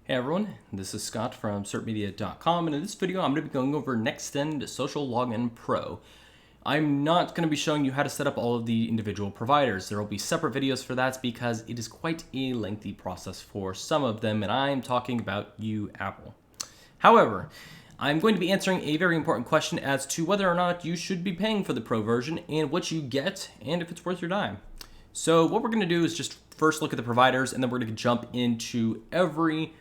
Hey everyone, this is Scott from certmedia.com, and in this video I'm going to be going over Nextend Social Login Pro. I'm not going to be showing you how to set up all of the individual providers. There will be separate videos for that because it is quite a lengthy process for some of them, and I'm talking about you, Apple. However, I'm going to be answering a very important question as to whether or not you should be paying for the Pro version and what you get and if it's worth your time. So what we're going to do is just first look at the providers, and then we're going to jump into every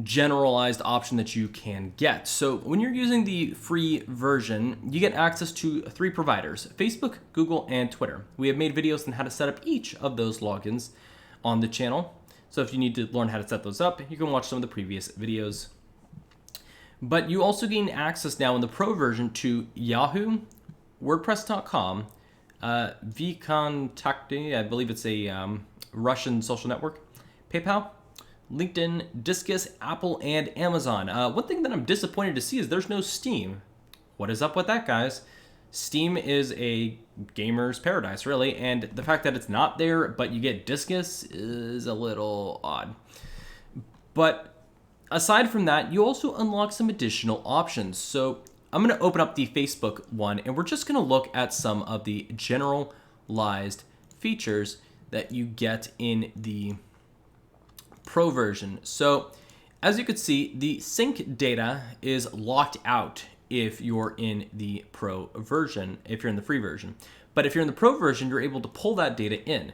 generalized option that you can get. So when you're using the free version, you get access to 3 providers: Facebook, Google, and Twitter. We have made videos on how to set up each of those logins on the channel. So if you need to learn how to set those up, you can watch some of the previous videos. But you also gain access now in the Pro version to Yahoo, WordPress.com, VKontakte, I believe it's a Russian social network, PayPal, LinkedIn, Discus, Apple, and Amazon. One thing that I'm disappointed to see is there's no Steam. What is up with that, guys? Steam is a gamer's paradise, really, and the fact that it's not there, but you get Discus is a little odd. But aside from that, you also unlock some additional options. So I'm going to open up the Facebook one, and we're just going to look at some of the generalized features that you get in the Pro version. So as you can see, the sync data is locked out if you're in the Pro version, if you're in the free version. But if you're in the Pro version, you're able to pull that data in.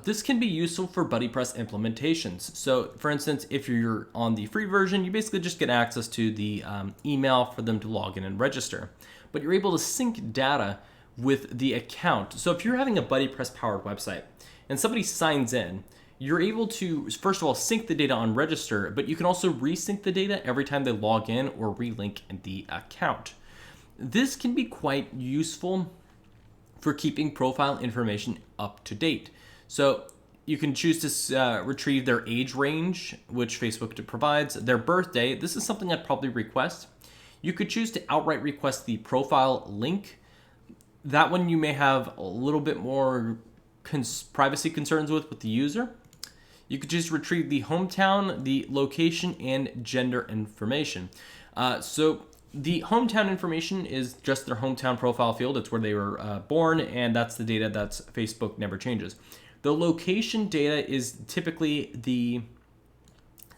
This can be useful for BuddyPress implementations. So for instance, if you're on the free version, you basically just get access to the email for them to log in and register. But you're able to sync data with the account. So if you're having a BuddyPress powered website and somebody signs in, you're able to, first of all, sync the data on register, but you can also resync the data every time they log in or relink the account. This can be quite useful for keeping profile information up to date. So you can choose to retrieve their age range, which Facebook provides, their birthday. This is something I'd probably request. You could choose to outright request the profile link. That one you may have a little bit more privacy concerns with the user. You could just retrieve the hometown, the location, and gender information. So the hometown information is just their hometown profile field. It's where they were born, and that's the data that's Facebook never changes. The location data is typically the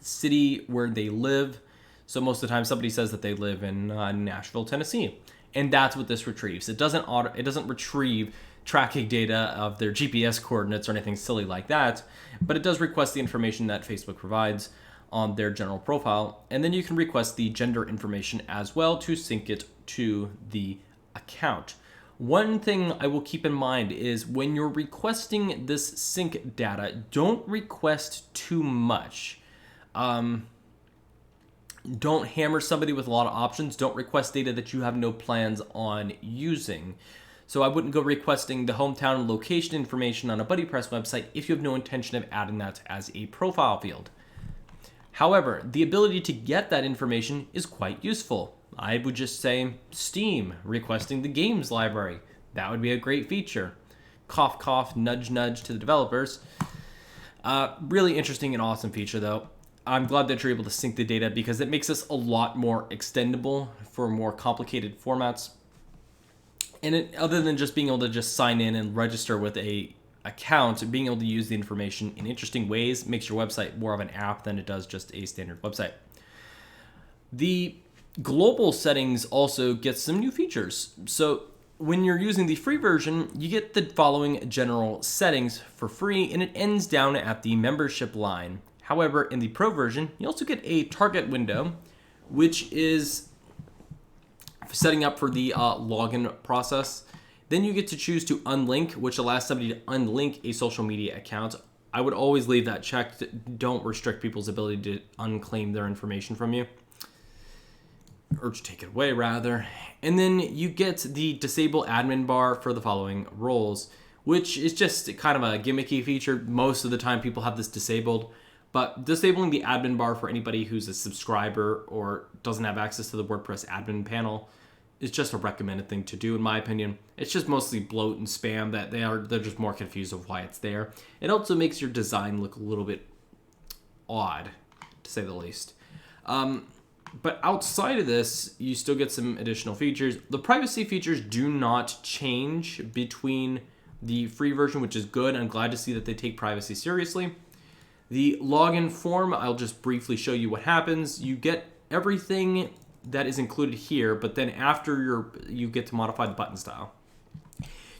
city where they live. So most of the time somebody says that they live in Nashville, Tennessee, and that's what this retrieves. It doesn't retrieve tracking data of their GPS coordinates or anything silly like that, but it does request the information that Facebook provides on their general profile, and then you can request the gender information as well to sync it to the account. One thing I will keep in mind is when you're requesting this sync data, don't request too much. Don't hammer somebody with a lot of options. Don't request data that you have no plans on using. So I wouldn't go requesting the hometown and location information on a BuddyPress website if you have no intention of adding that as a profile field. However, the ability to get that information is quite useful. I would just say Steam, requesting the games library. That would be a great feature. Cough, cough, nudge, nudge to the developers. Really interesting and awesome feature, though. I'm glad that you're able to sync the data because it makes this a lot more extendable for more complicated formats. And other than just being able to just sign in and register with a account, being able to use the information in interesting ways makes your website more of an app than it does just a standard website. The global settings also get some new features. So when you're using the free version, you get the following general settings for free, and it ends down at the membership line. However, in the Pro version, you also get a target window, which is setting up for the login process. Then you get to choose to unlink, which allows somebody to unlink a social media account. I would always leave that checked. Don't restrict people's ability to unclaim their information from you, or to take it away rather. And then you get the disable admin bar for the following roles, which is just kind of a gimmicky feature. Most of the time people have this disabled, but disabling the admin bar for anybody who's a subscriber or doesn't have access to the WordPress admin panel is just a recommended thing to do, in my opinion. It's just mostly bloat and spam that they're just more confused of why it's there. It also makes your design look a little bit odd, to to say the least. But outside of this, you still get some additional features. The privacy features do not change between the free version, which is good. I'm glad to see that they take privacy seriously. The login form, I'll just briefly show you what happens. You get everything that is included here, but then after you get to modify the button style.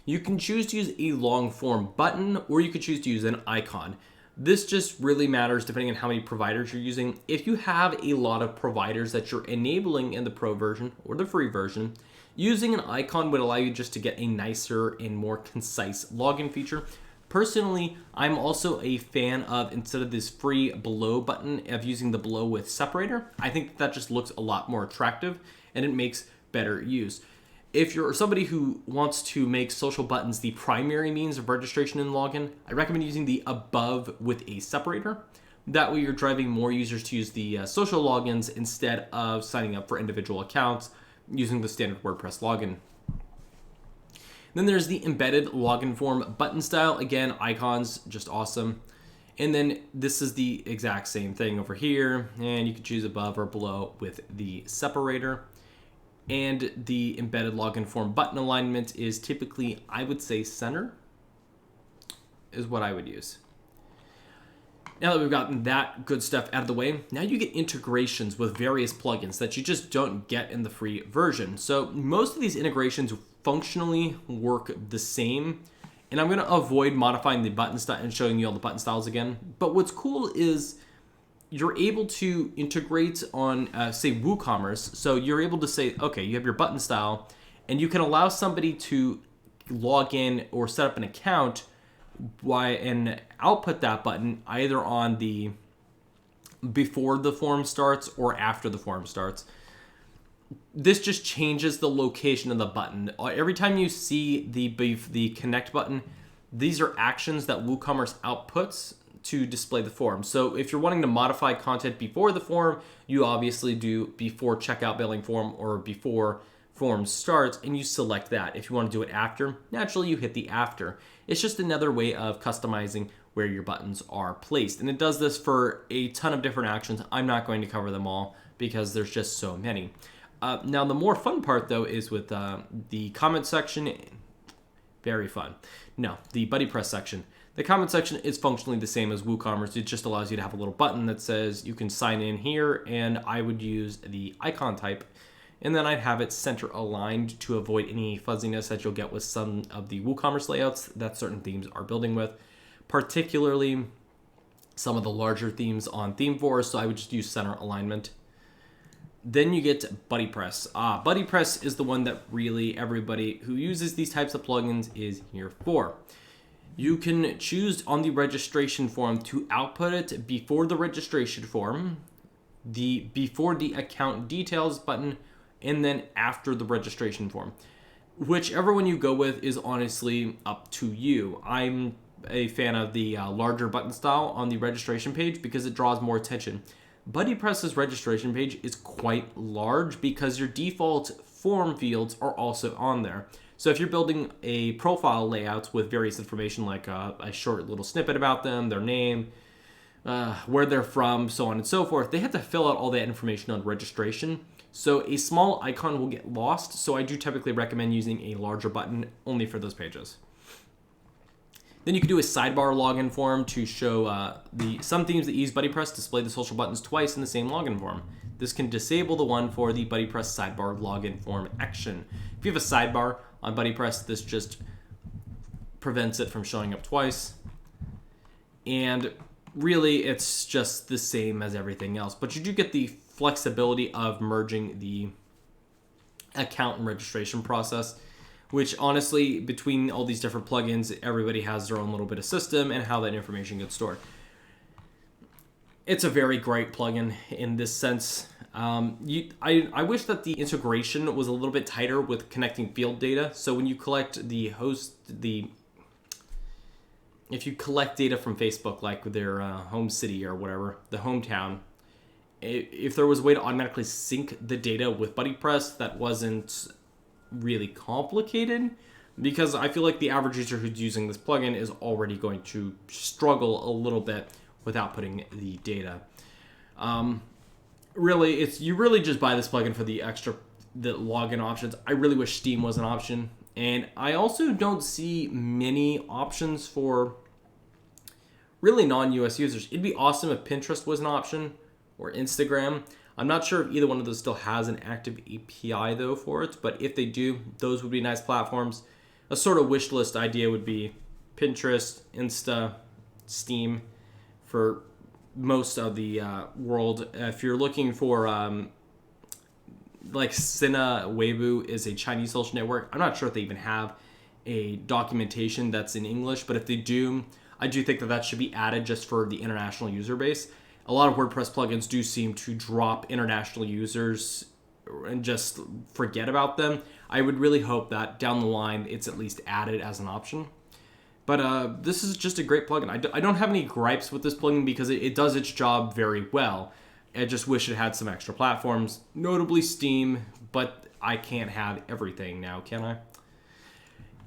You can choose to use a long form button, or you could choose to use an icon. This just really matters depending on how many providers you're using. If you have a lot of providers that you're enabling in the pro version or the free version, using an icon would allow you just to get a nicer and more concise login feature. Personally, I'm also a fan of, instead of this free below button, of using the below with separator. I think that just looks a lot more attractive and it makes better use. If you're somebody who wants to make social buttons the primary means of registration and login, I recommend using the above with a separator. That way you're driving more users to use the social logins instead of signing up for individual accounts using the standard WordPress login. Then there's the embedded login form button style. Again, icons, just awesome. And then this is the exact same thing over here, and you can choose above or below with the separator. And the embedded login form button alignment is typically, I would say, center is what I would use. Now that we've gotten that good stuff out of the way, now you get integrations with various plugins that you just don't get in the free version. So most of these integrations functionally work the same, and I'm going to avoid modifying the button style and showing you all the button styles again. But what's cool is you're able to integrate on, say, WooCommerce. So you're able to say, okay, you have your button style, and you can allow somebody to log in or set up an account and output that button either on the before the form starts or after the form starts. This just changes the location of the button. Every time you see the connect button, these are actions that WooCommerce outputs to display the form. So if you're wanting to modify content before the form, you obviously do before checkout billing form or before form starts, and you select that. If you want to do it after, naturally you hit the after. It's just another way of customizing where your buttons are placed. And it does this for a ton of different actions. I'm not going to cover them all because there's just so many. Now the more fun part though is with the comment section. Very fun. No, the BuddyPress section. The comment section is functionally the same as WooCommerce. It just allows you to have a little button that says you can sign in here, and I would use the icon type, and then I'd have it center aligned to avoid any fuzziness that you'll get with some of the WooCommerce layouts that certain themes are building with, particularly some of the larger themes on ThemeForest, so I would just use center alignment. Then you get BuddyPress. BuddyPress is the one that really everybody who uses these types of plugins is here for. You can choose on the registration form to output it before the registration form, before the account details button, and then after the registration form. Whichever one you go with is honestly up to you. I'm a fan of the larger button style on the registration page because it draws more attention. BuddyPress's registration page is quite large because your default form fields are also on there. So if you're building a profile layout with various information like a short little snippet about them, their name, where they're from, so on and so forth, they have to fill out all that information on registration. So a small icon will get lost, so I do typically recommend using a larger button only for those pages. Then you can do a sidebar login form to show some themes that use BuddyPress display the social buttons twice in the same login form. This can disable the one for the BuddyPress sidebar login form action. If you have a sidebar on BuddyPress, this just prevents it from showing up twice. And really, it's just the same as everything else. But you do get the flexibility of merging the account and registration process, which honestly, between all these different plugins, everybody has their own little bit of system and how that information gets stored. It's a very great plugin in this sense. I wish that the integration was a little bit tighter with connecting field data. So when you collect if you collect data from Facebook, like with their home city or whatever, the hometown, if there was a way to automatically sync the data with BuddyPress that wasn't really complicated, because I feel like the average user who's using this plugin is already going to struggle a little bit without putting the data. Really, you really just buy this plugin for the login options. I really wish Steam was an option. And I also don't see many options for really non-US users. It'd be awesome if Pinterest was an option or Instagram. I'm not sure if either one of those still has an active API though for it, but if they do, those would be nice platforms. A sort of wish list idea would be Pinterest, Insta, Steam for most of the world. If you're looking for like Sina Weibo is a Chinese social network. I'm not sure if they even have a documentation that's in English, but if they do, I do think that should be added just for the international user base. A lot of WordPress plugins do seem to drop international users and just forget about them. I would really hope that down the line it's at least added as an option. But this is just a great plugin. I don't have any gripes with this plugin because it does its job very well. I just wish it had some extra platforms, notably Steam, but I can't have everything now, can I?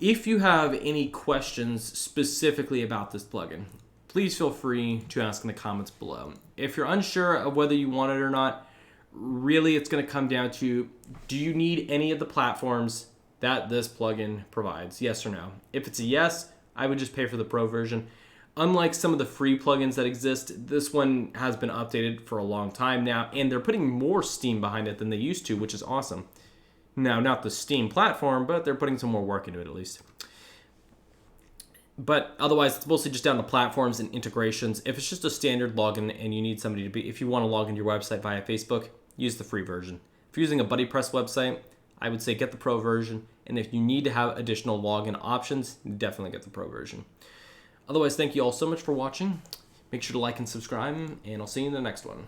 If you have any questions specifically about this plugin, please feel free to ask in the comments below. If you're unsure of whether you want it or not, really it's going to come down to, do you need any of the platforms that this plugin provides? Yes or no? If it's a yes, I would just pay for the pro version. Unlike some of the free plugins that exist, this one has been updated for a long time now, and they're putting more Steam behind it than they used to, which is awesome. Now, not the Steam platform, but they're putting some more work into it at least. But otherwise, it's mostly just down to platforms and integrations. If it's just a standard login and you need somebody if you want to log into your website via Facebook, use the free version. If you're using a BuddyPress website, I would say get the pro version. And if you need to have additional login options, definitely get the pro version. Otherwise, thank you all so much for watching. Make sure to like and subscribe, and I'll see you in the next one.